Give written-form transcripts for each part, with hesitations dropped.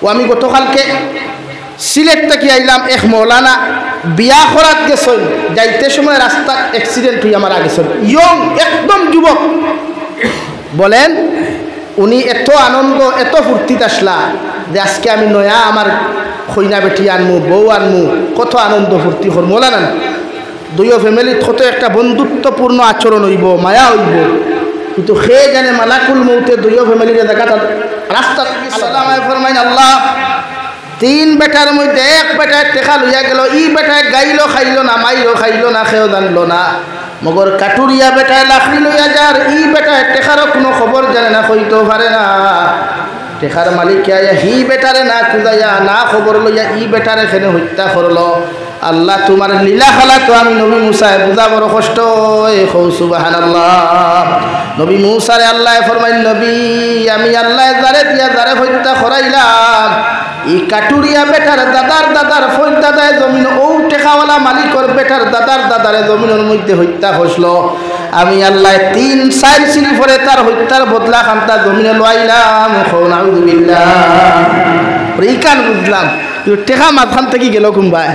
ও আমি গতকালকে সিলেট থেকে আইলাম, এক মৌলানা বিয়া করাত গেছেন, যাইতে সময় রাস্তার অ্যাক্সিডেন্ট হয়ে আমার আগে চল, ইয়ং একদম যুবক। বলেন উনি এত আনন্দ এত ফুর্তিতে আসলা যে আজকে আমি নয়া আমার খৈনা বেটি আনমু, বউ আনমু, কত আনন্দ ফুর্তি হর মৌলানা। দুইও ফ্যামিলির কত একটা বন্ধুত্বপূর্ণ আচরণ হইব, মায়া হইব, কিন্তু সে জানে মালাকুল মৌতে দুইও ফ্যামিলির দেখা রাস্তা ফরমাইন আল্লাহ তিন বেটার মধ্যে এক বেটায় টেকা লইয়া গেল, ই বেটায় গাইলো খাইলো না, মাইলো খাইলো না, খেয়েও জানলো না, মগর কাটুরিয়া বেটায় লাকড়ি লইয়া যার, ই বেটায় টেকারও কোনো খবর জানে না, কইতেও পারে না। টেকার মালিক আয়া হি বেটারে না খুঁজাইয়া না খবর লইয়া ই বেটারে এখানে হত্যা করলো। আল্লাহ তোমার লীলা খেলা তো আমি নবী মুসায় বুঝা বড় কষ্ট। সুবহানাল্লাহ। নবী মুসারে আল্লাহ ফরমাইল, নবী আমি আল্লাহ যারে দিয়া যারে হত্যা করাইলাম, ই কাটুরিয়া বেটার দাদার দাদার ফোন দাদায় জমিন, ও টেকাওয়ালা মালিকর বেটার দাদার দাদারে জমিনের মধ্যে হত্যা করলো। আমি আল্লাহ 3-4 সিঁড়ি পরে তার হত্যার বদলা খান্তা জমিনে লাইলাম। এইখান বুঝলাম টেকা মাথান থেকে গেল কুম্বায়,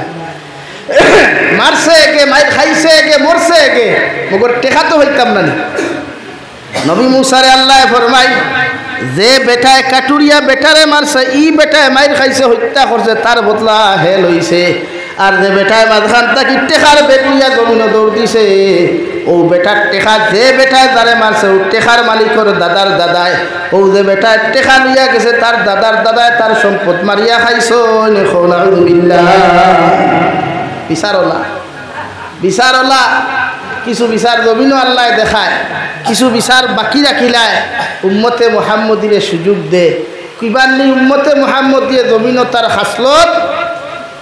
মারছে একে, মাইর খাইছে একে, মরছে একে, মগর টেকা তো হইতাম না। নবী মুসারে আল্লাহ ফরমাই, যে বেটায় কাটুরিয়া বেটারে মারছে, ই বেটায় মাইর খাইছে হত্যা করছে, তার বদলা হে লইছে। আর যে বেটায় মাঝখান থাকি টেকার বেটুইয়া জমিনে দৌড় দিছে, ও বেটার টেকা যে বেটায় যারে মারছে ও টেকার মালিকর দাদার দাদায়, ও যে বেটায় টেকা লইয়া গেছে তার দাদার দাদায় তার সম্পদ মারিয়া খাইছো। বিচারলা বিচারলা কিছু বিচার জমিনও আল্লাহ দেখায়, কিছু বিচার বাকি রাখিলায় উম্মতে মুহাম্মদীরে সুযোগ দে। কিবান্নি উম্মতে মুহাম্মদীয়ে জমিনও তার হাসলত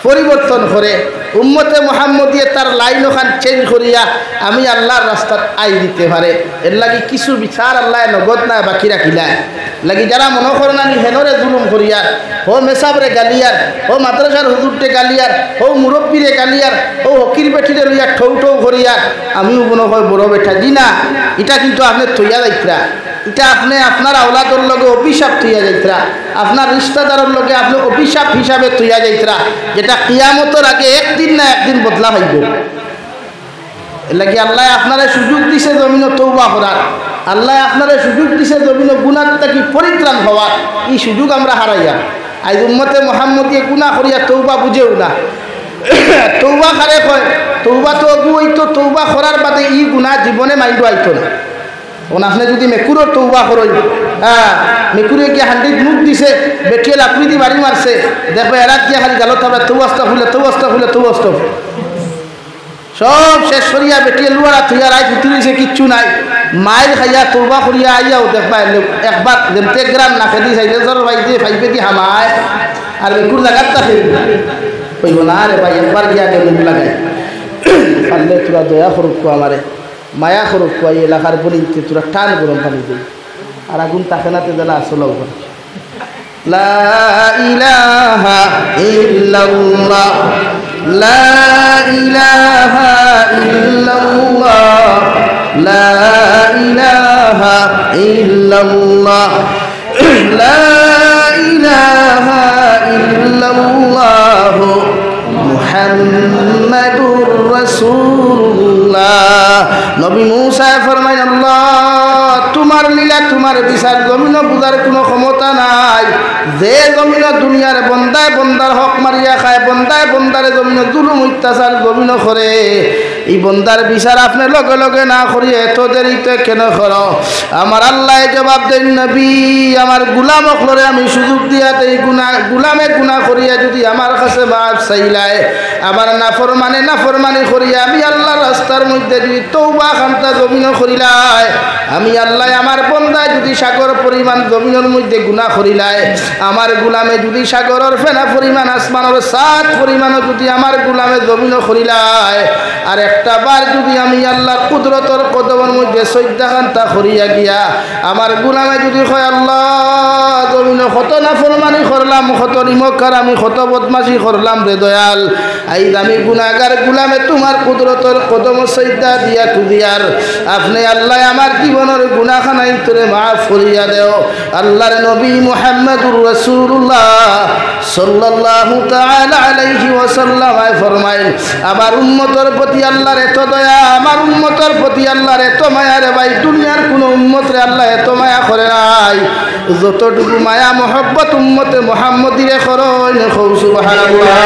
পরিবর্তন করে, উম্মতে মুহাম্মদীয়ে তার লাইন ওখান চেঞ্জ করিয়া আমি আল্লাহর রাস্তাত আই দিতে পারে। এর লাগি কিছু বিচার আল্লাহ নগদ না বাকি রাখিলায়। লাগি যারা মনে করে না হেনরে জুলুম করিয়ার, ও মেসাবরে গালিয়ার, ও মাদ্রাসার হুজুরটে গালিয়ার, ও মুরব্বীরে গালিয়ার, ও হকির বেঠিরে লইয়া ঠৌ ঠৌ করিয়ার, আমিও মনে হয় বড় বেঠা জি না, এটা কিন্তু আপনি থইয়া যাইতরা, এটা আপনি আপনার আওলাদর লগে অভিশাপ থইয়া যাইতরা, আপনার রিশতাদারের লগে আপনি অভিশাপ হিসাবে থইয়া যাইতরা, যেটা কিয়ামতের আগে একদিন না একদিন বদলা হইব। এর লাগি আল্লাহ আপনারে সুযোগ দিছে জমিন তওবা করার, আল্লাহ আপনারে সুযোগ দিছে জমিন গুনাহ থেকে পরিত্রাণ হওয়ার। এই সুযোগ আমরা হারাইয়া আজ উম্মতে মুহাম্মদীয়ে গুনাহ করিয়া তওবা বুঝেও না। তওবা কারে কয়? তওবা তো অগু হইতো, তওবা করার বাদে ই গুনাহ জীবনে মাইন্ড আইতো না। তখন আপনি যদি মেকুরোর তওবা করেন, হ্যাঁ মেকুরে গিয়ে হান্ডিত মুখ দিছে, বেটিয়ে লাকড়ি দিয়ে বাড়ি মারছে, দেখবে এরা গিয়ে খালি গেল তবে তৌবাস্তা ফুলে তৌবাস্তা ফুলে তৌবাস্তা ফুলে সব শেষ করিয়া বেটিয়ে লুয়ারা থইয়া রায় ফুটিছে, কিচ্ছু নাই। মায়ের খাইয়া তৌবা করিয়া আইয়াও দেখবা একবার যেমতে গ্রাম না খেলি চাইলে জর ভাই দিয়ে ফাইপে দিয়ে হামায় আর মেকুর জায়গাটা ফেরি কইব না রে ভাই, একবার গিয়া গে মুখ লাগাই পারলে তোরা দয়া করুক আমারে, মায়া করুক এই এলাকার বলিতে তোরা টান গরম পানি দিই আর আগুন তাকে নাতে জানা আসল। লা ইলাহা ইল্লাল্লাহ, লা ইলাহা ইল্লাল্লাহ, লা ইলাহা ইল্লাল্লাহ, লা ইলাহা ইল্লাল্লাহ মুহাম্মাদুর রাসূলুল্লাহ। নবী মুসা ফরমায়, আল্লাহ তোমার লীলা তোমার বিচার জমিন বুঝার কোনো ক্ষমতা নাই। যে জমিন দুনিয়ার বন্দায় বন্দার হক মারিয়া খায়, বন্দায় বন্দারে জমিন জুলুম অত্যাচার জমিন করে, এই বন্দার বিচার আপনি লগে লগে না করিয়ে এত দেরিতে কেন করো? আমার আল্লাহ জবাব দেন, নবী আমার গুলাম অখলরে আমি সুযোগ দিয়া এই গুলামে গুণা করিয়া যদি আমার কাছে মাফ চাইলায়, আবার নাফরমানি করিয়া আমি আল্লাহর রাস্তার মধ্যে যদি তওবা খান্তা জমিন করিলায়, আমি আল্লাহ আমার বন্দায় যদি সাগর পরিমাণ জমিনের মধ্যে গুনাহ করিলায়, আমার গুলামে যদি সাগরের ফেনা পরিমাণ আসমানের সাত পরিমাণও যদি আমার গুলামে জমিন করিলায়, আর একটা বার যদি আমি আল্লাহর কুদরতর কদমের মধ্যে সজ্জা খান্তা করিয়া গিয়া আমার গুনামে যদি কয় আল্লাহ জমিনে কত নাফরমানি করলাম, কত নিমকার আমি কত বদমাশি করলাম রে দয়াল, আইজ আমি গুনাহগার গুলামে তোমার কুদরতর কদম সজ্জা দিয়া কুদিয়ার আপনি আল্লাহ আমার জীবনের গুনাহখানাই তোরে মাফ করিয়া দেও। আল্লাহর নবী মুহাম্মদুর রাসূলুল্লাহ সাল্লাল্লাহু তাআলা আলাইহি ওয়াসাল্লাম ফরমাইল আমার উম্মতের প্রতি আল্লাহর এত দয়া, আমার উম্মতের প্রতি আল্লাহর এত মায়া রে ভাই, দুনিয়ার কোন উম্মতরে আল্লাহ এত মায়া করে নাই যতটুকু মায়া মহব্বত উম্মতে মুহাম্মদিরে করেন। সুবহানাল্লাহ।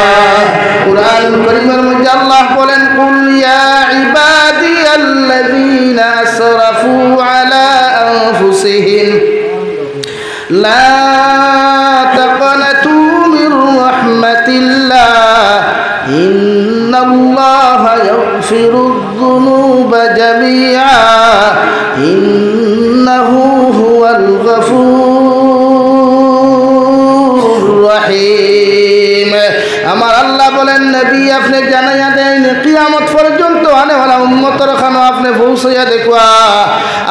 কুরআন কারীমের মধ্যে আল্লাহ বলেন কুল ইয়া ইবাদিয়াল্লাযীনা আসরাফু আলা আনফুসিহিম লা তাকনাতু মির রাহমাতিল্লাহ ইন্নাল্লাহা ইয়াগফিরুয যুনুবা জামিআ ইন্নাহু হুয়াল গফুরুর রহিম। আমার আল্লাহ বলেন নবী আপনি জানাইয়া দেন কিয়ামত পর্যন্ত আনেওয়ালা উম্মতের খানো আপনি পৌঁছাইয়া দেখুয়া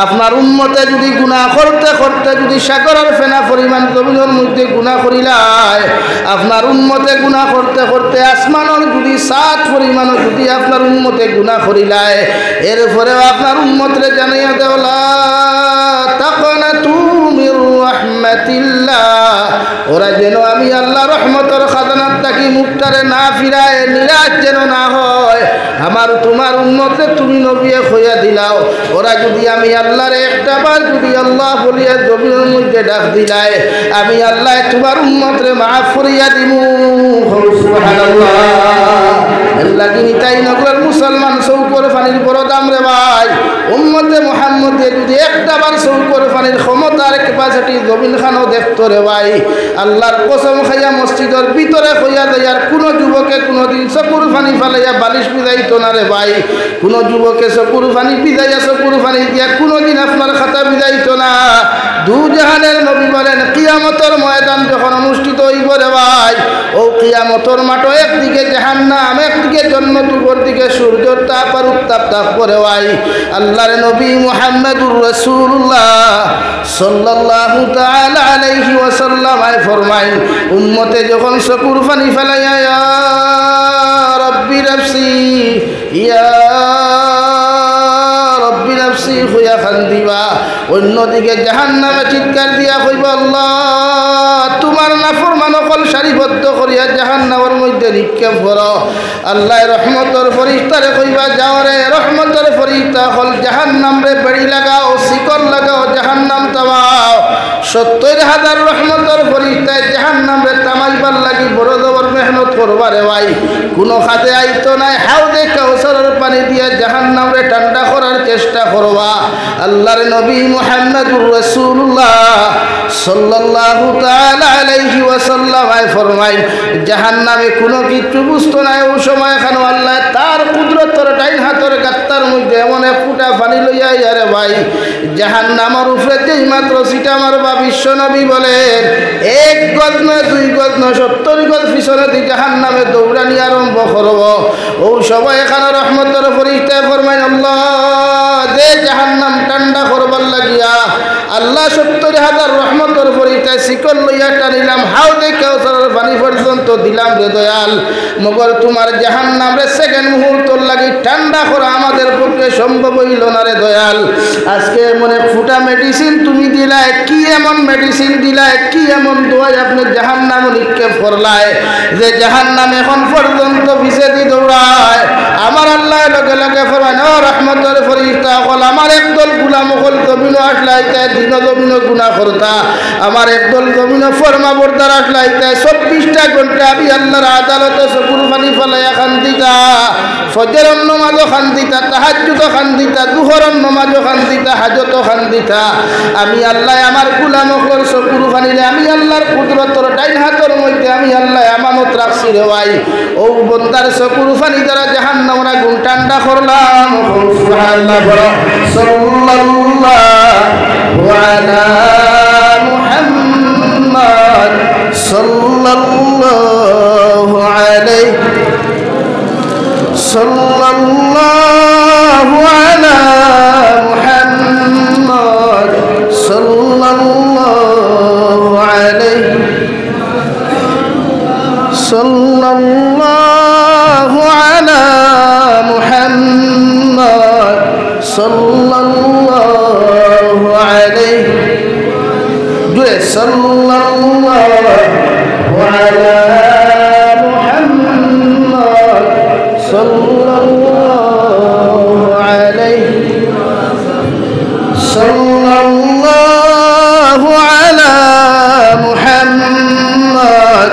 আপনার উম্মতে যদি গুনাহ করতে করতে যদি সাগরের ফেনা পরিমাণ জমিনের মধ্যে গুনাহ করিলায়, আপনার উম্মতে গুনাহ করতে করতে আসমানের যদি 7 পরিমাণও যদি আপনার উম্মতে গুনাহ করিলায়, এরপরেও আপনার উম্মতরে জানাইয়া দেওলা তাকনাতু মির রাহমাতিল্লাহ, ওরা যেন আমি আল্লাহ রহমতের খাজানার তাকি মুখটারে না ফিরায় নিরাশ যেন না হয়। আমার তোমার উম্মতে তুমি নবিয়ে হইয়া দিলাও, ওরা যদি আমি আল্লাহরে একটা বার যদি আল্লাহ বলিয়া জমিনের মধ্যে ডাক দিলায় আমি আল্লাহ তোমার উম্মতরে মাফ করিয়া দিমু। সুবহানাল্লাহ। লাগি তাই নগরের মুসলমান চৌকর পানির বড় দাম রে ভাই, উম্মতে মুহাম্মদে যদি একটা বার চৌকর পানির ক্ষমতার ক্যাপাসিটি জমিন খানও দেখতো রে ভাই, আল্লাহর কসম খাইয়া মসজিদের ভিতরে হইয়া দেয়ার কোনো যুবকে কোনোদিন চকুর পানি ফালাইয়া বালিশ বিজাইতো না রে ভাই, কোনো যুবকে চকুর পানি বিজাইয়া চকুর পানি দিয়া কোনোদিন আপনার খাতা বিজাইতো না। দু জাহানের নবী বলেন কিয়ামতের ময়দান যখন অনুষ্ঠিত হইব রে ভাই, ও কিয়ামতের মাঠ একদিকে জাহান্নাম একদিকে জান্নাত, উপর দিকে সূর্যের তাপ আর উত্তাপ তাপ করে ভাই। আল্লাহর নবী মুহাম্মদুর রাসূলুল্লাহ সাল্লাল্লাহু তাআলা আলাইহি ওয়াসাল্লাম ফরমাইন উম্মতে যখন চকুর পানি ফেলাইয়া ইয়া রাব্বি নাফসি ইয়া রাব্বি নাফসি হইয়া কান্দিবা, অন্যদিকে জাহান্নামে চিৎকার দিয়া কইবা আল্লাহ তোমার নাফরমান সকল সারিবদ্ধ করিয়া জাহান্নামের মধ্যে নিক্ষেপ করো। আল্লাহ রহমতের ফরিস্তারে কইবা যাও রে রহমতের ফরিস্তা হল জাহান্নাম রে বেড়ি লাগাও শিকল লাগাও জাহান্নাম তামাও। 70,000 রহমতের ফরিস্তায় জাহান্নাম রে তামাইবার লাগি বড় জবর মেহনত করবারে ভাই, কোনো খাতে আইতো নাই হাউদে কাউসারের পানি দিয়া জাহান্নাম রে ঠান্ডা করার চেষ্টা করবা। আল্লাহর নবী মুহাম্মদুর রাসূলুল্লাহ সাল্লাল্লাহু তাআলা আলাইহি ওয়াসাল্লাম ফরমাইন জাহান্নামে কোনো কিছু বুঝতো না, ওই সময় এখানে আল্লাহ তার কুদরতের ডাইন হাতের গাত্তার মধ্যে এমন এক ফুটা পানি লইয়া আরে ভাই জাহান্নামের উপরে যেই মাত্র সিটা মারবা বিশ্ব নবী বলেন 1 গজ নয় 2 গজ নয় 70 গজ পিছনে দিয়ে জাহান্নামে দৌড়ানি আরম্ভ করব। ও সবাই এখানে রহমতের ফরিস্তা ফরমাইন আল্লাহ যে জাহান্নাম ঠান্ডা করবার লাগিয়া আল্লাহ 70,000 রহমতের ফরিস্তা শিকল লইয়া টানিলাম হাউদে কাউসারের পানি পর্যন্ত দিলাম রে দয়াল, মগর তোমার জাহান্নাম রে সেকেন্ড মুহূর্তর লাগি ঠান্ডা করা আমাদের পক্ষে সম্ভব হইল না রে দয়াল। আজকে মনে ফুটা মেডিসিন তুমি দিলায়, কি এমন মেডিসিন দিলায়, কি এমন দোয়াই আপনি জাহান্নাম নিক্ষেপ করলায় যে জাহান্নাম এখন পর্যন্ত ভিসে দি দৌড়ায়। আমার আল্লাহ লগে লগে ফরমান ও রহমতের ফরিস্তা হল আমার একদল গুলাম হল জমিন আসলাইতে দিন জমিন গুনাহ করতা, আমার একদল জমিন ফরমা বর্দার আসলাইতে 24টা ঘন্টা আমি আল্লাহর আদালতে চকুর পানি ফেলাইয়া খান্দিতা, ফজরের নামাজও খান্দিতা, তাহাজ্জুদও খান্দিতা, দুহরের নামাজও খান্দিতা, হাজতও খান্দিতা। আমি আল্লাহ আমার গুলাম হল চকুর পানিলে আমি আল্লাহর কুদরতের ডাইন হাতের মধ্যে আমি আল্লাহ আমানত রাখছি রে ভাই। ও বন্দার চকুর পানি দ্বারা জাহান্নামের আগুন ঠান্ডা করলাম। সুবহানাল্লাহ বলো সাল্লাল্লাহু আলা মুহাম্মদ সাল্লাল্লাহু আলাইহি সাল্লাল্লাহু على محمد صلى الله عليه صلى الله على محمد صلى الله عليه صلى الله على محمد صلى الله عليه صلى الله على محمد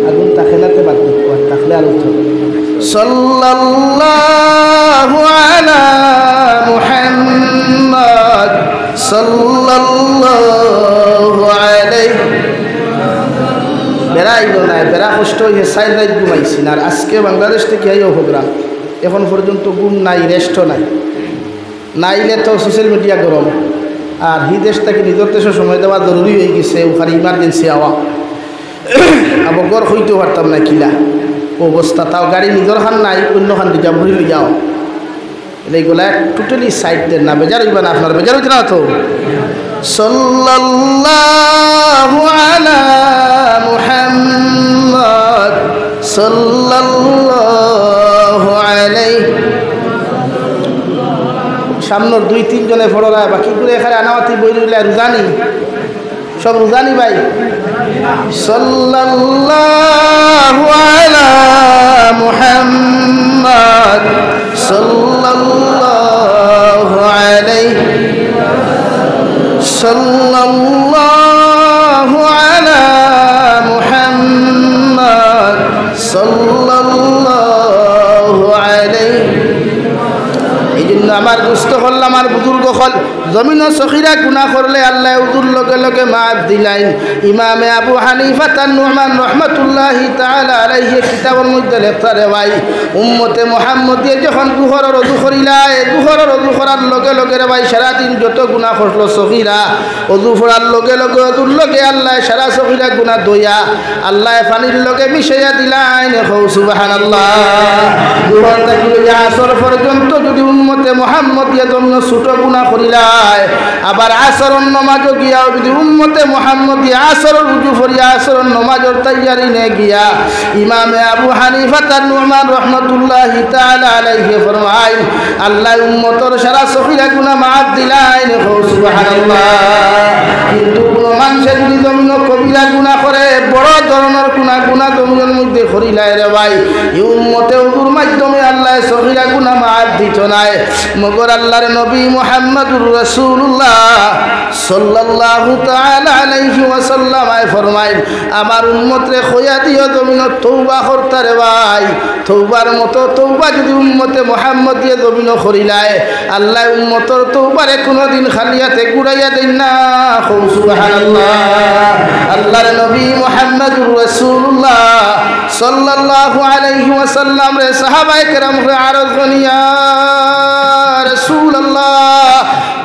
আগুন তাখেলাতে বাদ তাখলে আলোচনা صلى الله على محمد صلى الله عليه বেড়া আইল না বেড়া কষ্ট হয়ে সাইড রাইট ঘুমাইছি না আর আজকে বাংলাদেশ থেকে আইও প্রোগ্রাম এখন পর্যন্ত ঘুম নাই রেস্টও নাই নাইলে তো সোশ্যাল মিডিয়া গরম আর হি দেশ থেকে নিজের দেশে সময় দেওয়া জরুরি হয়ে গেছে ওখানে ইমার্জেন্সি আওয়া আবার গড় হইতেও পারতাম না কিলা অবস্থা তাও গাড়ি নিজের খান নাই অন্য খান রিজার্ভ ভরি যাও এইগুলা টোটালি সাইড দেন না বেজার হইবা না আপনার বেজার হইতে না তো সাল্লাল্লাহু আলা মুহাম্মদ সাল্লাল্লাহু আলাইহি সামনের 2-3 জনে ফড়রা বাকি করে এখানে আনাওয়াতি বই রইলা রোজানি সব রোজানি ভাই সাল্লাল্লাহু আলা মুহাম্মদ সাল্লাল্লাহু আলাইহি সাল্লাল্লাহু আলা মুহাম্মদ সাল্লাল্লাহু আলাইহি এই জন্য আমার দুস্থ হল আমার বুজুর্গ হল জমিন সখিরা গুনাহ করলে আল্লাহ উজুর লগে লগে মাফ দিলাইন ইমামে আবু হানিফা তার নুমান রহমতুল্লাহি তাআলা আলাইহি কিতাবের মধ্যে লেখা রে ভাই উম্মতে মুহাম্মদিয়ে যখন দুহরের ওযু করিলায় দুহরের ওযু করার লগে লগে রে ভাই সারা দিন যত গুনাহ করলো সখিরা ওযু করার লগে লগে ওযুর লগে আল্লাহ সারা সখিরা গুনাহ দইয়া আল্লাহ পানির লগে মিশাইয়া দিলাইন সুবহানাল্লাহ দুহর থেকে আসর পর্যন্ত যদি উম্মতে মুহাম্মদিয়ে জন্য ছোট গুনাহ করিলায় আবার আসরন নামাজও গিয়া যদি উম্মতে মুহাম্মদিয়ে আসরের উজু করিয়া আসরের নামাজের তৈয়ারি নে গিয়া ইমামে আবু হানিফা তার নুমান রহমতুল্লাহি তাআলা আলাইহি ফরমায় আল্লাহ উম্মতর সারা সখিরা গুনাহ মাফ দিলাইন সুবহানাল্লাহ কিন্তু কোন মানুষে যদি জমিন কবিরা গুনাহ করে বড় ধরনের গুনাহ জমিনের মধ্যে করিলায় রে ভাই এই উম্মতে উজুর মাধ্যমে আল্লাহ সখিরা গুনাহ মাফ দিত নাই মগর আল্লাহর নবী মুহাম্মদুর রাসূলুল্লাহ সাল্লাল্লাহু তাআলা আলাইহি ওয়াসাল্লাম ফরমায় আমার উম্মতরে খোয়া দিও জমিন তওবা করতে রে ভাই তওবার মতো তওবা যদি উম্মতে মুহাম্মদিয়ে জমিন করিলায় আল্লাহ উম্মতর তওবারে কোনদিন খালিয়াতে গুড়াইয়া দেন না সুবহানাল্লাহ আল্লাহর নবী মুহাম্মদুর রাসূলুল্লাহ সাল্লাল্লাহু আলাইহি ওয়াসাল্লাম রে সাহাবায়ে কেরাম রে আরজ করিয়া রাসূলুল্লাহ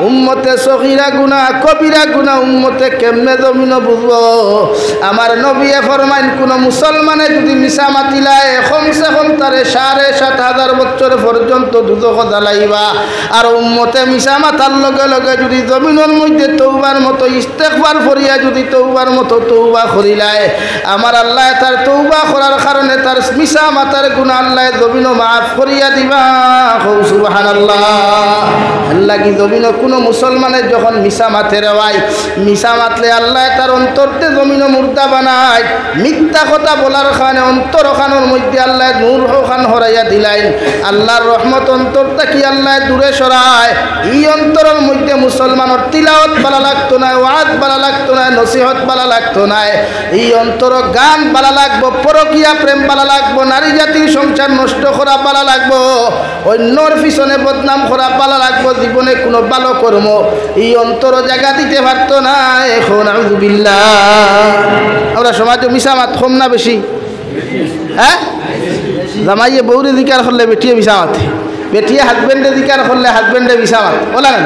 উম্মতে সগীরা গুনাহ কবিরা গুনাহ উম্মতে কেমনে জমিন বুঝবো আমার নবী ফরমাইন কোন মুসলমানে যদি মিছা মাতিলায় কমসে কম তারে ৭,৫০০ বছর পর্যন্ত দুজখ জ্বালাইবা আর উম্মতে মিছা মাতার লগে লগে যদি জমিনের মধ্যে তওবার মতো ইস্তেগফার করিয়া যদি তওবার মতো তওবা করিলায় আমার আল্লাহ তার তওবা করার কারণে তার মিছা মাতার গুনাহ আল্লাহ জমিন মাফ করিয়া দিবা সুবহানাল্লাহ আল্লাহ কি জমিন কোন মুসলমানের যখন মিছা মাথে রেওয়াই মিছা মাতলে আল্লাহ তার অন্তরতে জমিন মুর্দা বানায় মিথ্যা কথা বলার কারণে অন্তর খানোর মধ্যে আল্লাহ নূর খান হরাইয়া দিলাইন আল্লাহর রহমত অন্তরটা কি আল্লাহ দূরে সরায় এই অন্তরের মধ্যে মুসলমানের তিলাওয়াত ভালো লাগতো না ওয়াজ ভালো লাগতো না নসিহত ভালো লাগতো না এই অন্তর গান ভালো লাগবো পরকিয়া প্রেম ভালো লাগবো নারী জাতির সংসার নষ্ট করা ভালো লাগবো অন্যর পিছনে বদনাম করা ভালো লাগবো জীবনে কোনো ভালো কর্ম এই অন্তর জায়গা দিতে পারতো না এখন আউযুবিল্লাহ আমরা সমাজে মিছা মাত কম না বেশি হ্যাঁ জামাইয়ে বউরে দিকার করলে বেটিয়ে মিছা মাতে বেটিয়ে হাজবেন্ডে দিকার করলে হাজবেন্ডে মিছা মাত বলা না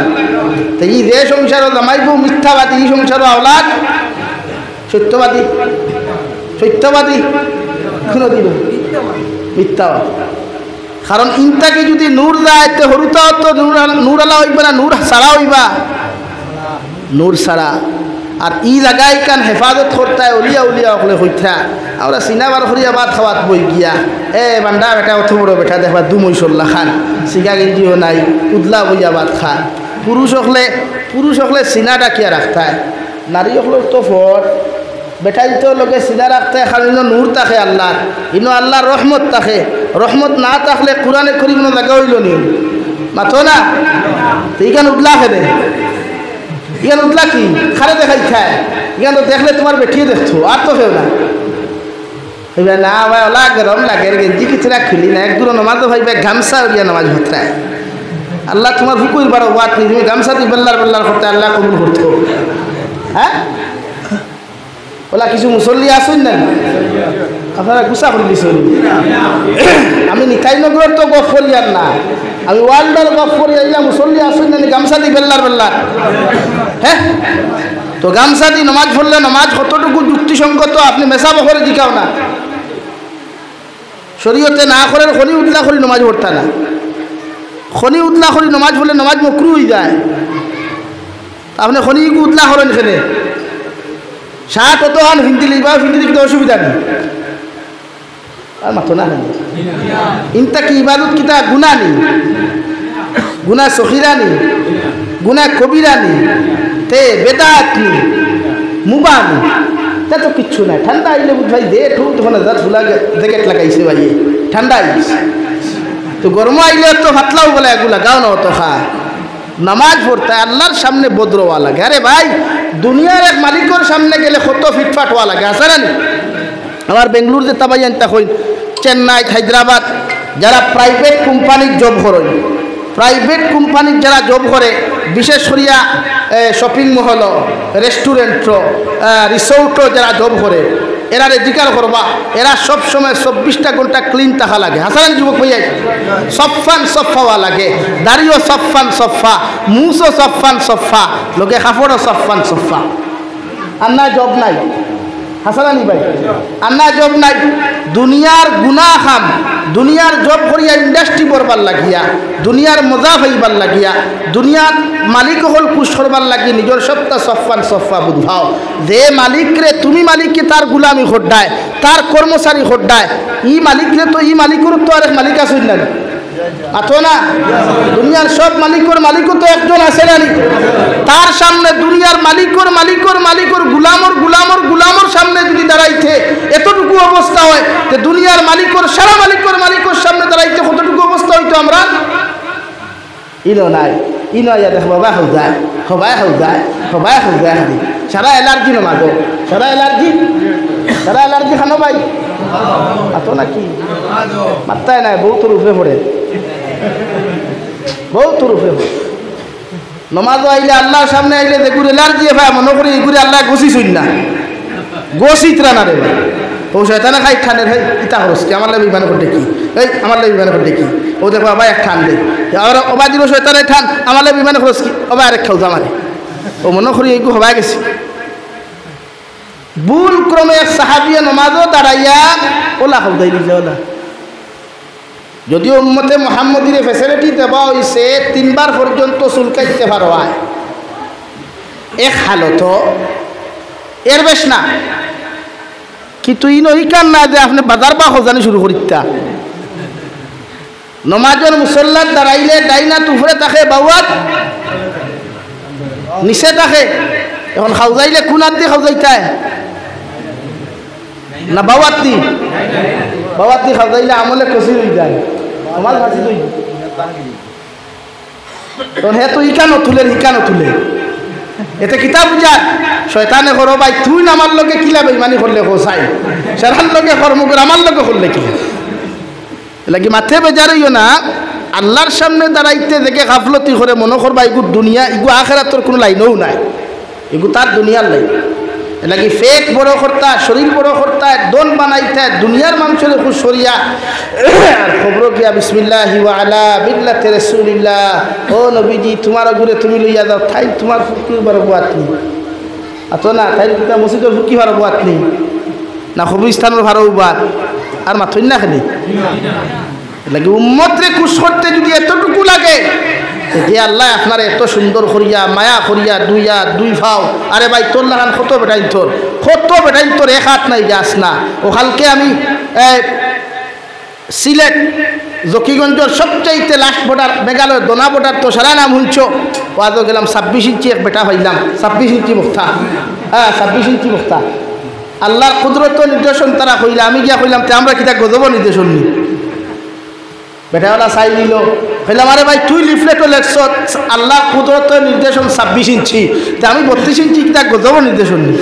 তো এই যে সংসারও জামাই বউ মিথ্যাবাদী এই সংসারও আওলাদ সত্যবাদী সত্যবাদী কোনোদিন মিথ্যা কারণ ইনটাকে যদি নূর যায় তো হরুতাও তো নূর আলা হইবা না নূর সারা হইবা নূর সারা আর ই লাগাই কান হেফাজত করতে উলিয়া উলিয়া ওগুলো হইতা আমরা সিনেমার হরিয়া ভাত খাওয়াত বই গিয়া বান্ডা বেটা অত বড় বেটা দেখবা দুমৈশল্লা খান সিগা গেঞ্জিও নাই উদলা বইয়া ভাত খান পুরুষ হলে সিনাটা কিয়া রাখতায় নারী হলো তো ফট বেটাই তো লোকে সিনা রাখতে খালি নূর থাকে আল্লাহর ইনো আল্লাহর রহমত থাকে রহমত না থাকলে কোরআনে করিম না জায়গা হইল নি মাথো না তো ইখান উদলা খেলে ইখান উদলা কি খারে দেখাই খায় ইখান তো দেখলে তোমার বেঠিয়ে দেখছো আর তো কেউ না ভাইবা না ভাই ওলা গরম লাগে গেঞ্জি কিছুটা খুলি না একদূর নমাজ ভাইবা গামছা উড়িয়া নামাজ হত্রায় আল্লাহ তোমার হুকুর বারো বাত নেই তুমি গামছা দিয়ে বেল্লার করতে আল্লাহ কবুল করতো হ্যাঁ ওলা কিছু মুসল্লি আসুন না আপনারা গুছা করে দিচ্ছেন আমি নিতাইনগরের তো গফ করিয়ার না আমি ওয়ার্ল্ডের গফ করিয়া মুসল্লি আসুন না গামছা দিয়ে বেল্লার হ্যাঁ তো গামছা দিয়ে নমাজ পড়লে নমাজ কতটুকু যুক্তিসঙ্গত আপনি মেশাবো করে দিকাও না শরীয়তে না করেন খনি উতলা করি নমাজ পড়তা না খনি উতলা করি নমাজ পড়লে নমাজ মকরু হয়ে যায় আপনি খনি উতলা করেন খেলে শার্ট অত হান হিন্দি লিখবা হিন্দি লিখতে অসুবিধা নেই আর মাথো না ইনতা কি ইবাদত কিতা গুণা নেই গুণা সখিরা নেই গুণা কবিরা নেই তে বেদাত নেই মুবা নেই তা তো কিচ্ছু নাই ঠান্ডা আইলে ভাই দে ঠুক তখন ফুলা জ্যাকেট লাগাইছে ভাই ঠান্ডা আইছে তো গরম আইলে তো হাতলাও বলে এগুলা গাও না অত খা নামাজ পড়তে আল্লাহর সামনে বদ্র হওয়া লাগে আরে ভাই দুনিয়ার এক মালিকের সামনে গেলে কত ফিটফাট হওয়া লাগে আছে না আমার বেঙ্গলুর যেতে পাই আনতে হই চেন্নাই হায়দ্রাবাদ যারা প্রাইভেট কোম্পানির জব করেন প্রাইভেট কোম্পানির যারা জব করে বিশেষ করিয়া শপিং মহল রেস্টুরেন্ট রিসোর্টও যারা জব করে এরা জিকার করবা এরা সব সময় 24টা ঘন্টা ক্লিন থাকা লাগে হাসান যুবক ভাইয়া সফান সফাওয়া লাগে দাড়িও সফান সফা মুসও সফান সফা লোকে কাপড়ও সফান সফা আন্না জব নাই হাসানি ভাই আন্না জব নাই দুনিয়ার গুনাহ খাম দুনিয়ার জব করিয়া ইন্ডাস্ট্রি করবার লাগিয়া দুনিয়ার মজা পাইবার লাগিয়া দুনিয়ার মালিক হল খুশ করবার লাগি নিজের সবটা সফান সফা বুঝাও যে মালিকরে তুমি মালিককে তার গুলামি খোড্ডায় তার কর্মচারী খোড্ডায় ই মালিকরে তো ই মালিকের তো আরেক মালিক আছে না আতো না দুনিয়ার সব মালিকও তো একজন আছে না তার সামনে দুনিয়ার মালিকর গুলামর সামনে যদি দাঁড়াইতে এতটুকু অবস্থা হয় যে দুনিয়ার সারা মালিকর সামনে দাঁড়াইতে কতটুকু অবস্থা হইতো আমরা ইনো নাই ইনো ইয়া দেখ বাবা হও যায় সারা এলার্জি নমাজো সারা এলার্জি খানো ভাই আতো নাকি মাত্রায় নাই বহুত রূপে পড়ে নমাজও আইলে আল্লাহর সামনে আইলে দেখুন এলার্জি ভাই মনে করি এগুলি আল্লাহ গছি শুন না গছিতরা না রে ভাই ও শয়তানে খাই ঠান্ডে ভাই ইতা খরচ কি আমার লাগে বিমান করতে কি আমার লাগে বিমান করতে কি ও দেখো বাবা এক ঠান দে আর ওবা দিল শয়তানে ঠান আমার লাগে বিমান খরচ কি ওবা আরেক খাও জামারে ও মনে করি এইগু হবাই গেছে ভুল ক্রমে সাহাবিয়া নমাজও দাঁড়াইয়া ওলা খাও দাই দিলে ওলা যদিও উম্মতে মুহাম্মদির ফ্যাসিলিটি দেওয়া হয়েছে 3 বার পর্যন্ত চুলকাইতে পারোয়া এক হালত এর বেশ না কিন্তু ইনো ইকান না যে আপনি বাজার বা খোঁজানি শুরু করিতা নমাজের মুসল্লার দাঁড়াইলে ডাইনা তুফরে থাকে বাউয়াত নিচে থাকে এখন খাওজাইলে কোন হাত দিয়ে খাওজাইতায় না বাউয়াত দি খাওজাইলে আমলে কষি হয়ে যায় আমার ফাঁসি তুই তখন হে তো ইকানো তুলে এতে কিতাব বুঝা শয়তানে করো ভাই তুই আমার লোকে কিলা বেইমানি করলে হোসাই সেরার লোকে কর্মকর আমার লোকে করলে কিলা লাগি মাথে বেজারইও না আল্লাহর সামনে দাঁড়াইতে দেখে গাফলতি করে মনে করবা এগু দুনিয়া এগু আখেরাতর কোনো লাইনও নাই এগু তার দুনিয়ার লাইন লাগি ফেক বড় কর্তা শরীর বড় কর্তা দোন বানাইতে দুনিয়ার মানুষের খুশ সরিয়া আর খবর কিয়া বিসমিল্লাহি ওয়া আলা বিল্লাতি রাসূলিল্লাহ ও নবীজি তোমার ঘুরে তুমি লইয়া যাও তাই তোমার ফুকি বরবাদ নেই আতো না তাই কিতা মসজিদের ফুকি বরবাদ নেই না কবরস্থানের ভাড়াও বাদ আর মাথুন না খালি লাগে উম্মতরে খুশ করতে যদি এতটুকু লাগে যে আল্লাহ আপনার এত সুন্দর করিয়া মায়া করিয়া দুই ফাও আরে ভাই তোর লাগান কত বেটাইন তোর এক হাত নাই যাস না ও কালকে আমি সিলেট জকিগঞ্জের সবচাইতে লাস্ট বর্ডার মেঘালয় দোনা বর্ডার তো সারা নাম শুনছ ওয়াজও গেলাম 26 ইঞ্চি এক বেটা হইলাম 26 ইঞ্চি মুক্তা 26 ইঞ্চি মুক্তা আল্লাহর কুদরত নির্দেশন তারা কইলা আমি গিয়া কইলাম তে আমরা কিতা গজব নির্দেশন নি বেটাওয়ালা চাই নিল কইলাম আরে ভাই তুই লিফলেটও লেখছ আল্লাহ কুদরত নির্দেশন 26 ইঞ্চি তে আমি 32 ইঞ্চি কিতা গজব নির্দেশন নি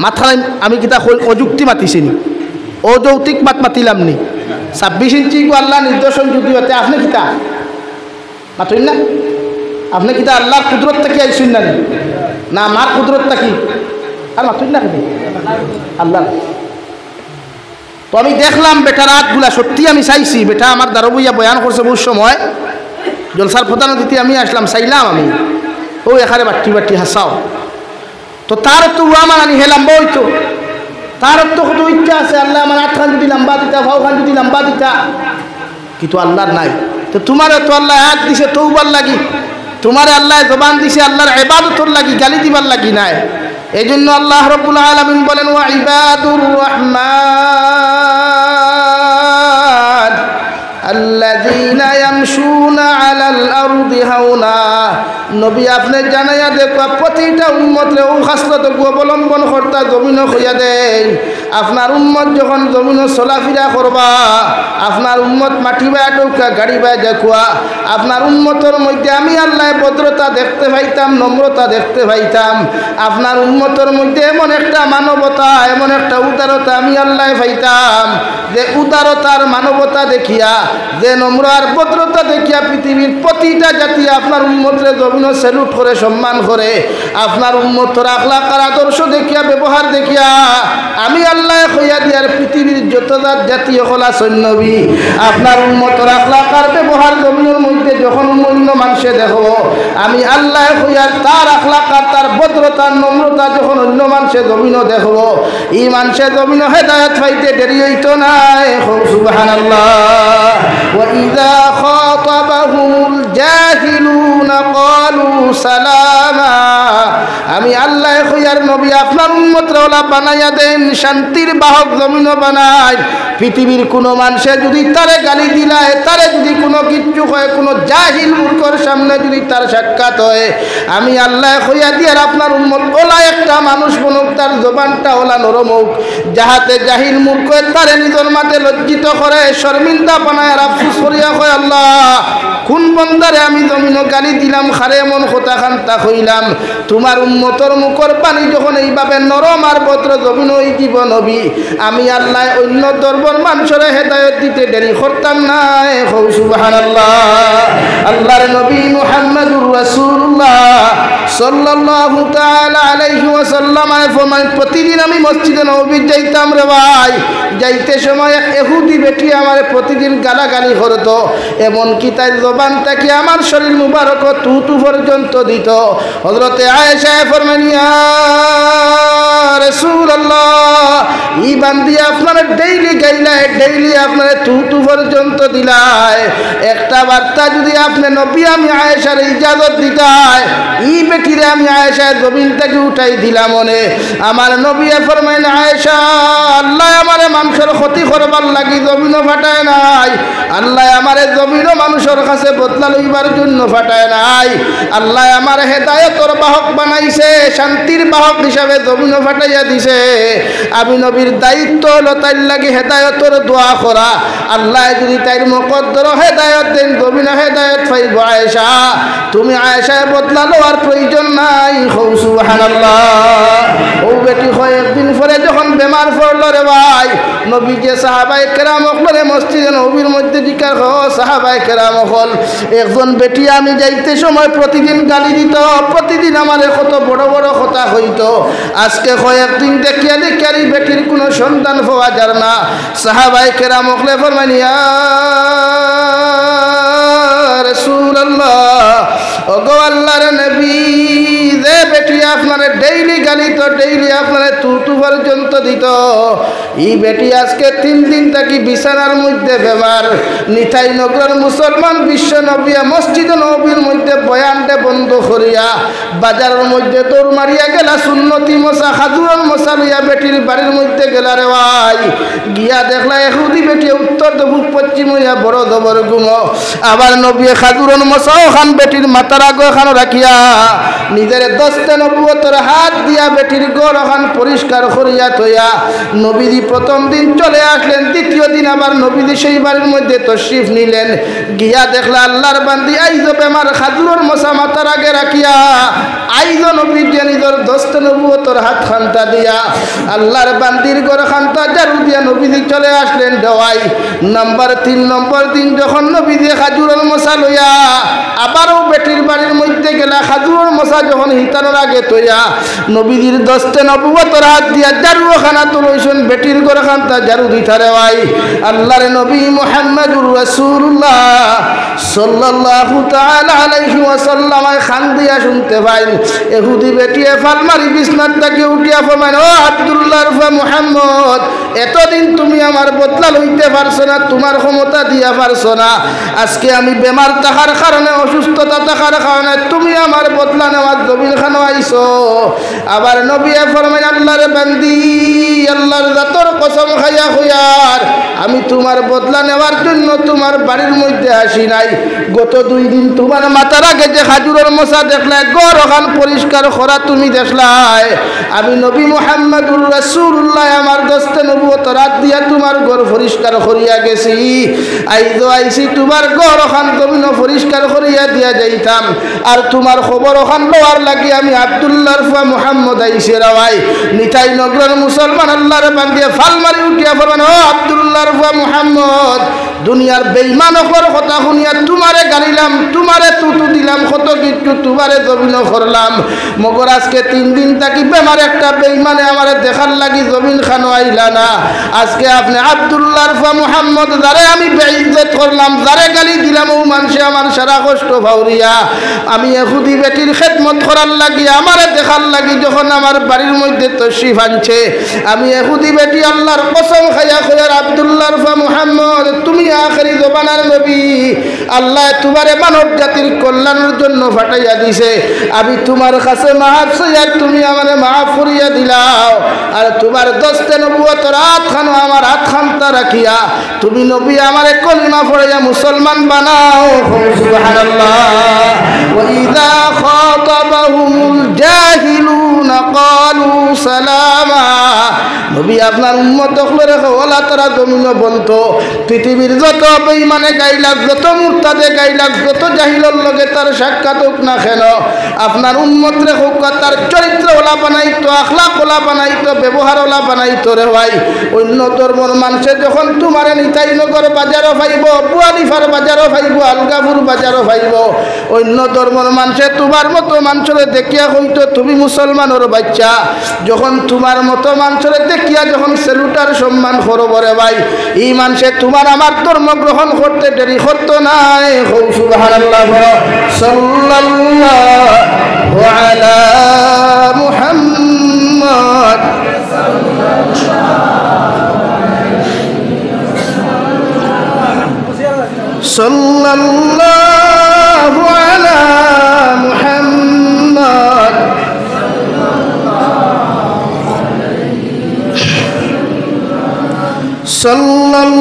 মাথায় আমি কিতা অযুক্তি মাতিছি নি অযৌক্তিক মাতিলাম নি 26 ইঞ্চি আল্লাহ নির্দেশন যদি হতে আপনি কিতা মাতুন না আপনি কিতা আল্লাহর কুদরতটা কি আইসুন না না আমার কুদরতটা কি আর মাতুন না কি আল্লাহ তো আমি দেখলাম বেটার রাতগুলা সত্যি আমি চাইছি বেটা আমার দারবইয়া বয়ান করছে বহু সময় জলসার প্রধান অতিথি আমি আসলাম চাইলাম আমি ও এখানে বাটি হাসাও তো তার তো আমার আনি হেলাম বই তো তার তো কত ইচ্ছা আছে আল্লাহ আমার হাত খান যদি লম্বা দিতা ভাও খান যদি লম্বা দিতা কিন্তু আল্লাহর নাই তো তোমার তো আল্লাহ হাত দিছে তৌবার লাগি তোমার আল্লাহ জবান দিছে আল্লাহর ইবাদতর লাগি গালি দিবার লাগি নাই এই জন্য আল্লাহ রাব্বুল আলামিন বলেন ওয়া ইবাদুর রহমান আল্লাযীনা ইয়ামশুনা আলাল আরদি হাওনা নবী আপনি জানাইয়া দেখবা প্রতিটা উম্মতরে ও খাসলত অবলম্বন করতা জমিন হইয়া দেন আপনার উম্মত যখন জমিন চলাফেরা করবা আপনার উম্মত মাটি বায় টৌকা গাড়ি বায় দেখুয়া আপনার উম্মতের মধ্যে আমি আল্লাহ ভদ্রতা দেখতে পাইতাম নম্রতা দেখতে পাইতাম আপনার উম্মতের মধ্যে এমন একটা মানবতা এমন একটা উদারতা আমি আল্লাহ পাইতাম যে উদারতার মানবতা দেখিয়া যে নম্র আর ভদ্রতা দেখিয়া পৃথিবীর প্রতিটা জাতি আপনার উম্মতরে জমিন স্যালুট করে সম্মান করে আপনার উম্মতর আখলাক আর আদর্শ দেখিয়া ব্যবহার দেখিয়া আমি আল্লাহ হইয়া দিয়ার পৃথিবীর যত জাতি হলা সৈন্যবী আপনার উম্মতর আখলাক আর ব্যবহার জমিনের মধ্যে যখন অন্য মানুষে দেখব আমি আল্লাহ হইয়ার তার আখলাক আর তার ভদ্রতার নম্রতা যখন অন্য মানুষে জমিন দেখব এই মানুষে জমিন হেদায়েত পাইতে দেরি হইত নাই সুবহানাল্লাহ ওয়া ইযা খাতাবাহুল জাহিলুনা ক্বালু সালামা আমি আল্লাহ হইয়ার নবী আপনার উম্মতরা ওলা বানাইয়া দেন শান্তির বাহক জমিন বানায় পৃথিবীর কোনো মানুষে যদি তারে গালি দিলায় তারে যদি কোনো কিচ্ছু হয় কোনো জাহিল মূর্খর সামনে যদি তার সাক্ষাৎ হয় আমি আল্লাহ হইয়া দিয়ার আপনার উম্মত ওলা একটা মানুষ বনুক তার জবানটা ওলা নরম হোক যাহাতে জাহিল মূর্খ তারে নিজের মাঝে লজ্জিত করে শর্মিন্দা বানায় আর আফসোস করিয়া কয় আল্লাহ কোন বন্দারে আমি জমিন গালি দিলাম খারে এমন কথা খান্তা হইলাম তোমার উম্মতর মুখর পানি যখন এইভাবে নরম আর ভদ্র জমিন ওই দিব নবী আমি আল্লাহ অন্য দরবার মানুষের হেদায়েত দিতে দেরি করতাম না সুবহানাল্লাহ আল্লাহর নবী মুহাম্মদুর রাসূলুল্লাহ সাল্লাল্লাহু তাআলা আলাইহি ওয়াসাল্লাম ফরমান প্রতিদিন আমি মসজিদে নববী যাইতাম রে ভাই যাইতে সময় এক ইহুদি বেটি আমারে প্রতিদিন গালাগালি করতো এমন কি তাই জবান থেকে আমার শরীর মুবারক তুতু পর্যন্ত দিত হযরতে আয়েশা ফরমান ইয়া রাসূলুল্লাহ ই বান্দি আপনার ডেইলি গাইলায় ডেইলি আপনার তুতু পর্যন্ত দিলায় একটা বার্তা যদি আপনি নবী আমি আয়েশার ইজাজত দিতাই ই বেটিরে আমি আয়েশার জমিন থেকে উঠাই দিলাম মনে আমার নবী ফরমাইন আয়েশা আল্লাহ আমারে মানুষের ক্ষতি করবার লাগি জমিনও ফাটায় নাই আল্লাহ আমারে জমিনও মানুষের কাছে বদলা লইবার জন্য ফাটায় নাই আল্লাহ আমার হেদায়েতর বাহক বানাইছে শান্তির বাহক হিসাবে জমিনও ফাটাইয়া দিছে আমি নবীর দায়িত্ব হলো তাইর লাগি হেদায়েতর দোয়া করা আল্লাহ যদি তাইর মুকদ্দর হেদায়েত দেন জমিনে হেদায়েত পাইব আয়েশা তুমি আয়েশায় বদলা লওয়ার প্রয়োজন নাই সুবহানাল্লাহ ও বেটি হয় একদিন পরে যখন বেমার পড়ল রে ভাই নবী যে সাহাবায়ে কেরাম হলে মসজিদে নবীর মধ্যে জিকার সাহাবায়ে কেরাম হল একজন বেটি আমি যাইতে সময় প্রতিদিন গালি দিত প্রতিদিন আমার কত বড় বড় কথা হইতো আজকে কয়েকদিন দেখিয়া দেখিয়া এই বেটির কোনো সন্তান পাওয়া যায় না সাহাবায়ে কেরাম হলে ফরমান ইয়া রাসূলুল্লাহ ওগো আল্লাহর নবী যে বেটি আপনারে ডেইলি গালি তো ডেইলি আপনারে তুতু পর্যন্ত দিত এই বেটি আজকে 3 দিন থাকি বিছানার মধ্যে বেমার নিতাই নগর মুসলমান বিশ্ব নবিয়া মসজিদ নবীর মধ্যে বয়ানটা বন্ধ করিয়া বাজারের মধ্যে দৌড় মারিয়া গেলা সুন্নতি মশা খাজুরের মশা লইয়া বেটির বাড়ির মধ্যে গেলা রে ভাই গিয়া দেখলা এহুদি বেটি উত্তর দক্ষিণ পশ্চিম হইয়া বড় দবর গুম আবার নবী খাজুরের মশা ওখান বেটির মাথার আগে ওখানে রাখিয়া নিজের দস্তে নবুয়তের হাত দিয়া বেটির গড় ওখান পরিষ্কার করিয়া থইয়া নবীজি প্রথম দিন চলে আসলেন দ্বিতীয় দিন আবার নবীজি সেই বাড়ির মধ্যে তশরিফ নিলেন গিয়া দেখলা আল্লাহর বান্দি আইজো বেমার খাজুরের মশা মাথার আগে রাখিয়া আইজো নবীজি নিজের দস্তে নবুয়তের হাত খান্তা দিয়া আল্লাহর বান্দির গড় খান্তা জারু দিয়া নবীজি চলে আসলেন দেওয়াই নাম্বার 3 নম্বর দিন যখন নবীজি খাজুরের মশা লইয়া আবারও বেটির বাড়ির মধ্যে গেলা খাজুরের মশা যখন হিতানোর আগে তৈয়া নবীজির দস্তে নবুয়তের হাত দিয়া জারু খানা তুলইছেন বেটির গড় খান্তা জারু দিতারে ভাই আল্লাহর নবী মুহাম্মদুর রাসূলুল্লাহ সাল্লাল্লাহু তাআলা আলাইহি ওয়াসাল্লাম খান দিয়া শুনতে পাইন ইহুদি বেটিয়ে ফালমারি বিছনার থেকে উঠিয়া ফরমান ও আব্দুল্লাহ রফা মুহাম্মদ এতদিন তুমি আমার বদলা লইতে পারছো না তোমার ক্ষমতা দিয়া পারছো না আজকে আমি বেমার থাকার কারণে অসুস্থতা থাকার কারণে তুমি আমার বদলা নেওয়ার জমিন খানো আইছো আবার নবী ফরমান আল্লাহর বান্দি আল্লাহর জাতর কসম খাইয়া হইয়ার আমি তোমার বদলা নেওয়ার জন্য তোমার বাড়ির মধ্যে আসি নাই গত 2 দিন তোমার মাথার আগে যে খাজুরের মশা দেখলে গড় ওখান পরিষ্কার করা তুমি দেখলাই আমি নবী মুহাম্মদুর রাসূলুল্লাহ আমার দস্তে নবুয়তের হাত দিয়া তোমার ঘর পরিষ্কার করিয়া গেছি আইজো আইছি তোমার ঘর ওখান জমিন পরিষ্কার করিয়া দিয়া যাইতাম আর তোমার খবর ওখান লওয়ার লাগি আমি আব্দুল্লাহ রফা মুহাম্মদ আইছি রাওয়াই নিতাই নগরের মুসলমান আল্লাহর বান্দিয়া ফালমারি উঠিয়া ফরমান ও আব্দুল্লাহ রফা মুহাম্মদ দুনিয়ার বেঈমানকর কথা শুনিয়া তোমারে গালিলাম তোমারে তুতু দিলাম কত কিছু তোমারে জমিন করলাম মগর আজকে 3 দিন থাকি বেমার একটা বেঈমানে আমারে দেখার লাগি জমিন খানো আইলা না আজকে আপনি আব্দুল্লাহ রফা মুহাম্মদ যারে আমি বেইজ্জত করলাম যারে গালি দিলাম ও মানুষে আমার সারা কষ্ট ভাউরিয়া আমি ইহুদি বেটির খেদমত করার লাগি আমারে দেখার লাগি যখন আমার বাড়ির মধ্যে তশরিফ আনছে আমি ইহুদি বেটি আল্লাহর কসম খাইয়া কইয়ার আব্দুল্লাহ রফা মুহাম্মদ তুমি আখেরি জবানার নবী আল্লাহ তোমারে মানব জাতির কল্যাণের জন্য ফাটাইয়া দিছে আমি তোমার কাছে মাফ চাইয়া তুমি আমারে মাফ করিয়া দিলাও আর তোমার দস্তে নবুয়তের হাত খানো আমার হাত খান্তা রাখিয়া তুমি নবী আমারে কলিমা পড়াইয়া মুসলমান বানাও সুবহানাল্লাহ ওয়া ইযা খাতাবাহুমুল জাহিলুনা ক্বালু সালামা নবী আপনার উম্মত হলরে ওলা তারা জমিন বন্ত পৃথিবীর যত বেঈমানে গাইলাক যত মুরতাদে গাইলাক যত জাহিলর লগে তার সাক্ষাৎ হোক না কেন আপনার উম্মত রে হোক তার চরিত্র ওলা বানাইতো আখলাক ওলা বানাইতো ব্যবহার ওলা বানাইতো রে ভাই অন্য ধর্মর মানুষে যখন তোমারে নিতাই নগর বাজারও পাইব বুয়ালিফার বাজারও পাইব আলগাপুর বাজারও পাইব অন্য ধর্মর মানুষে তোমার মতো মানুষরে দেখিয়া হইতো তুমি মুসলমানের বাচ্চা যখন তোমার মতো মানুষরে দেখিয়া যখন সেলুটার সম্মান করব রে ভাই এই মানুষে তোমার আমার ধর্ম গ্রহণ করতে দেরি করতো নাই সুবহানাল্লাহ সাল্লাল্লাহু আলা মুহাম্মদ সাল্লাল্লাহু আলা মুহাম্মদ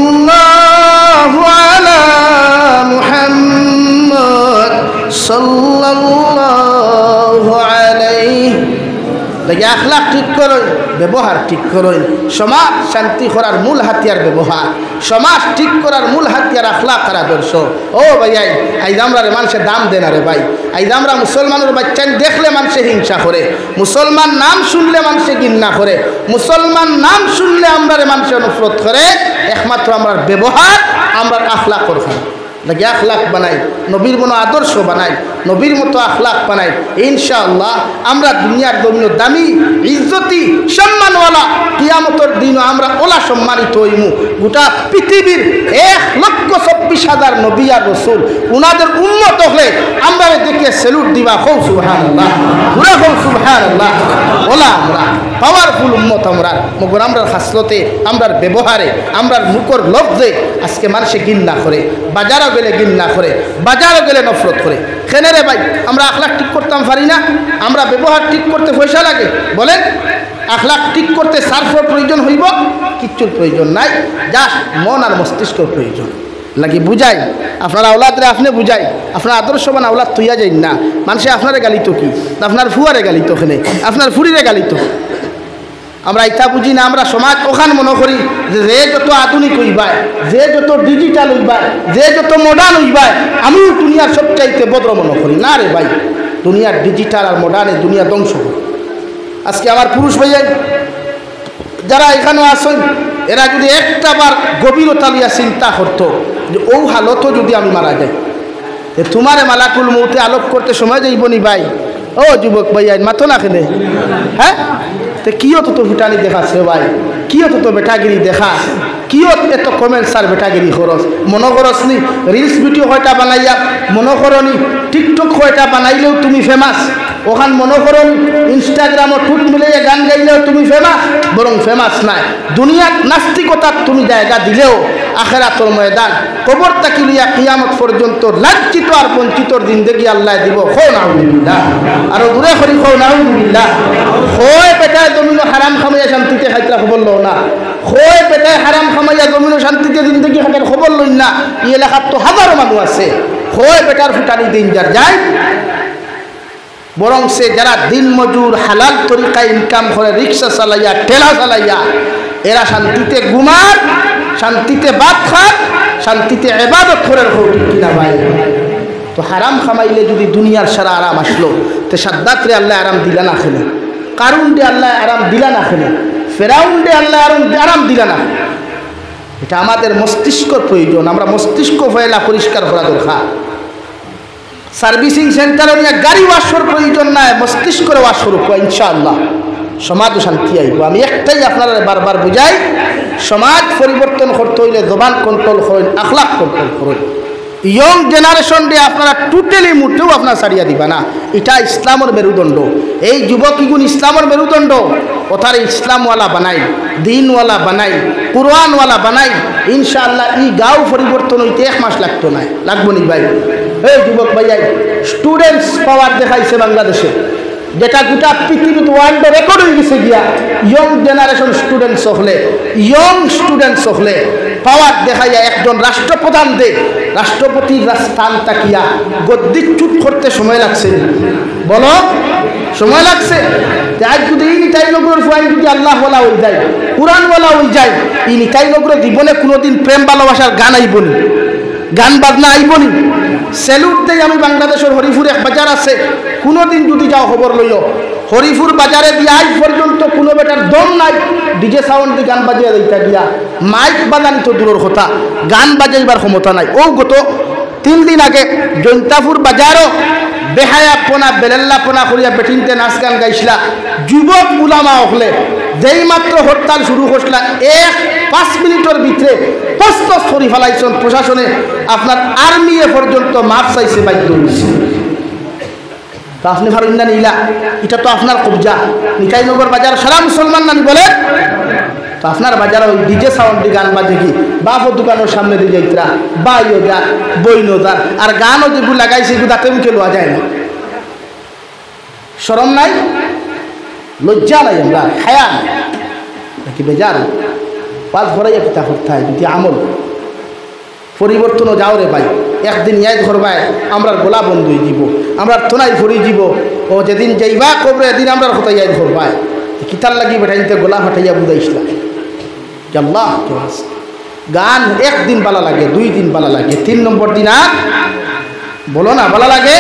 সাল্লাল্লাহু আলা মুহাম্মদ সাল্লাল্লাহু আলাইহি লাগে আখলাক ঠিক করুন ব্যবহার ঠিক করুন সমাজ শান্তি করার মূল হাতিয়ার ব্যবহার সমাজ ঠিক করার মূল হাতিয়ার আখলাক আর আদর্শ ও ভাই আইজ আমরা রে মানুষের দাম দেন রে ভাই আইজ আমরা মুসলমানের বাচ্চা দেখলে মানুষে হিংসা করে মুসলমান নাম শুনলে মানুষে ঘৃণা করে মুসলমান নাম শুনলে আমরা রে মানুষে নফরত করে একমাত্র আমরা ব্যবহার আমরা আখলাক করব লাগে আখলাক বানাই, নবীর মতো আদর্শ বানাই, নবীর মতো আখলাক বানাই, ইনশাআল্লাহ আমরা দুনিয়ার জমিন দামি ইজ্জতি সম্মানওয়ালা কিয়ামতের দিনও আমরা ওলা সম্মানিত হইমু। গোটা পৃথিবীর 1,24,000 নবী আর রাসূল উনাদের উম্মত হলে আমরা দেখে স্যালুট দিবা, হৌ সুবহানাল্লাহ, পুরা হৌ সুবহানাল্লাহ। ওলা আমরা পাওয়ারফুল উম্মত, আমরা মগর আমরার হাসলতে, আমরার ব্যবহারে, আমরার মুখর লফজে আজকে মানুষে ঘৃণা করে, বাজারও গেলে ঘৃণা করে, বাজারও গেলে নফরত করে। কেনে রে ভাই, আমরা আখলাক ঠিক করতাম পারি না? আমরা ব্যবহার ঠিক করতে পয়সা লাগে? বলেন, আখলাক ঠিক করতে সার্ফর প্রয়োজন হইব? কিচ্ছুর প্রয়োজন নাই, জাস্ট মন আর মস্তিষ্কর প্রয়োজন লাগে। বুঝাই আপনার আওলাদরে, আপনি বুঝাই আপনার আদর্শবান আওলাদ তুইয়া যাই না। মানুষে আপনারে গালিত কি, আপনার ফুয়ারে গালিত, ওখানে আপনার ফুরিরে গালিত। আমরা ইটা বুঝি না, আমরা সমাজ ওখান মনে করি যে যত আধুনিক হইবায়, যে যত ডিজিটাল হইবায়, যে যত মডার্ন হইবায় আমিও দুনিয়ার সবচাইতে বদ্র মনে করি। না রে ভাই, দুনিয়ার ডিজিটাল আর মডার্নে দুনিয়া ধ্বংস করে। আজকে আমার পুরুষ ভাইয়া যারা এখানে আসেন, এরা যদি একটা বার গভীরতা লিয়া চিন্তা করতো যে ও হালতও যদি আমি মারা যাই, তোমারে মালাকুল মৌতে আলোক করতে সময় যাইব নি ভাই? ও যুবক ভাইয়া মাতো না খেলে, হ্যাঁ তো কিও তো ফুটানি দেখাচ্ছে ভাই, কিও তো বেটাগিরি দেখা, কিও এত কমেন্টস আর বেটাগিরি খরচ মনে খরচ নি? রিলস ভিডিও কয়টা বানাইয়া মনে করো নি? টিকটক কয়টা বানাইলেও তুমি ফেমাস? ওখান মনে করো ইনস্টাগ্রামও ঠুট মিলাইয়া গান গাইলেও তুমি ফেমাস? বরং ফেমাস নাই, দুনিয়ার নাস্তিকতার তুমি জায়গা দিলেও আখেরাতর ময়দান কবর তাকি লিয়া কিয়ামত পর্যন্ত লাঞ্ছিত আর বঞ্চিতর জিন্দেগি আল্লাহ দিব। খো নাউযুবিল্লাহ, আরো দূরে করি খো নাউযুবিল্লাহ। খোয় পেটায় জমিন হারাম খামাইয়া শান্তিতে খাইতরা খবর লও না, খোয় পেটায় হারাম খামাইয়া জমিন শান্তিতে জিন্দেগি খাটার খবর লই না। এই এলাকার তো হাজারো মানুষ আছে খোয় পেটার ফুটানি দিন যার যায়, বরং সে যারা দিন মজুর হালাল তরিকায় ইনকাম করে, রিক্সা চালাইয়া, ঠেলা চালাইয়া, এরা শান্তিতে ঘুমার, শান্তিতে ভাত খান, শান্তিতে ইবাদত করার হোক কিনা ভাই? তো হারাম খামাইলে যদি দুনিয়ার সারা আরাম আসলো, তো সাদ্দাতরে আল্লাহ আরাম দিলা না খেলে, কারুন ডে আল্লাহ আরাম দিলা না খেলে, ফেরাউন ডে আল্লাহ আরাম দিলা না। এটা আমাদের মস্তিষ্কর প্রয়োজন, আমরা মস্তিষ্ক ফয়লা পরিষ্কার করা দরকার। সার্ভিসিং সেন্টারে নিয়ে গাড়ি ওয়াশর প্রয়োজন নাই, মস্তিষ্করে ওয়াশ করুক, ইনশাআল্লাহ সমাজ শান্তি আইব। আমি একটাই আপনারা বারবার বুঝাই, সমাজ পরিবর্তন করতে হইলে জবান কন্ট্রোল করেন, আখলাক কন্ট্রোল করেন। ইয়ং জেনারেশন ডে আপনারা টোটালি মুটেও আপনার সারিয়া দিবা না, এটা ইসলামের মেরুদণ্ড। এই যুবকীগুণ ইসলামের মেরুদণ্ড, ওথারে ইসলামওয়ালা বানাই, দিনওয়ালা বানাই, কুরআনওয়ালা বানাই, ইনশাআল্লাহ ই গাঁও পরিবর্তন হইতে 1 মাস লাগতো না, লাগবো নি ভাই? এই যুবক ভাইয়াই স্টুডেন্টস পাওয়ার দেখাইছে বাংলাদেশে, যেটা গোটা পৃথিবীতে ওয়ার্ল্ড রেকর্ড হয়ে গেছে গিয়া। ইয়ং জেনারেশন স্টুডেন্টস হলে, ইয়ং স্টুডেন্টস হলে পাওয়ার দেখাইয়া একজন রাষ্ট্রপ্রধান দে রাষ্ট্রপতির স্থান তাকিয়া গদ্দিচ্যুত করতে সময় লাগছে, বলো সময় লাগছে? আজ যদি এই নিতাই নগরের ফুয়াই যদি আল্লাহওয়ালা হয়ে যায়, কুরআনওয়ালা হয়ে যায়, এই নিতাই নগরের জীবনে কোনোদিন প্রেম ভালোবাসার গান আইবনি, গান বাজনা আইবনি। স্যালুট দেই আমি বাংলাদেশের হরিপুর এক বাজার আছে, কোনোদিন যদি যাও খবর লইও, হরিপুর বাজারে দিয়ে আজ পর্যন্ত কোনো বেটার দম নাই ডিজে সাউন্ড দিয়ে গান বাজিয়ে দিতে গিয়া, মাইক বাজানি তো দূরের কথা, গান বাজাইবার ক্ষমতা নাই। ও গত 3 দিন আগে জৈন্তাপুর বাজারও বেহায়াপনা বেলেল্লাপনা করিয়া বেটিনতে নাচ গান গাইছিলা যুবক উলামা হলে, যেই মাত্র হরতাল শুরু করছিলা 1-5 মিনিটের ভিতরে প্রস্ত সরি ফেলাইছেন প্রশাসনে, আপনার আর্মি এ পর্যন্ত মাপ চাইছে, বাধ্য হয়েছে। তো আপনি ভাবেন না নিলা, এটা তো আপনার কবজা। নিতাইনগর বাজার সারা মুসলমান নানি বলে, তো আপনার বাজার ওই ডিজে সাউন্ড দিয়ে গান বাজে কি বাপর দোকানের সামনে দিয়ে যাইতরা বাইও যা বইনো যার, আর গানও যেগুলো লাগাইছে এগুলো দাঁতে মুখে লোয়া যায় না। শরম নাই, লজ্জা নাই, আমরা হায়া নাকি বেজার পাঁচ ভরাইয়া পিতা করতে হয় যদি আমল পরিবর্তনও যাও রে ভাই। একদিন ইয়াদ ঘরবায় আমরা গোলা বন্ধ হয়ে যাব, আমরা তোনাই ভরি যাব, ও যেদিন যাইবা কবরে এদিন আমরা হতাই ইয়াদ ঘরবায় কিতার লাগি বেটাইতে গোলা ফাটাইয়া বুঝাইছিলাম। আল্লাহ গান একদিন ভালো লাগে, 2 দিন ভালো লাগে, 3 নম্বর দিন আর বলো না ভালো লাগে।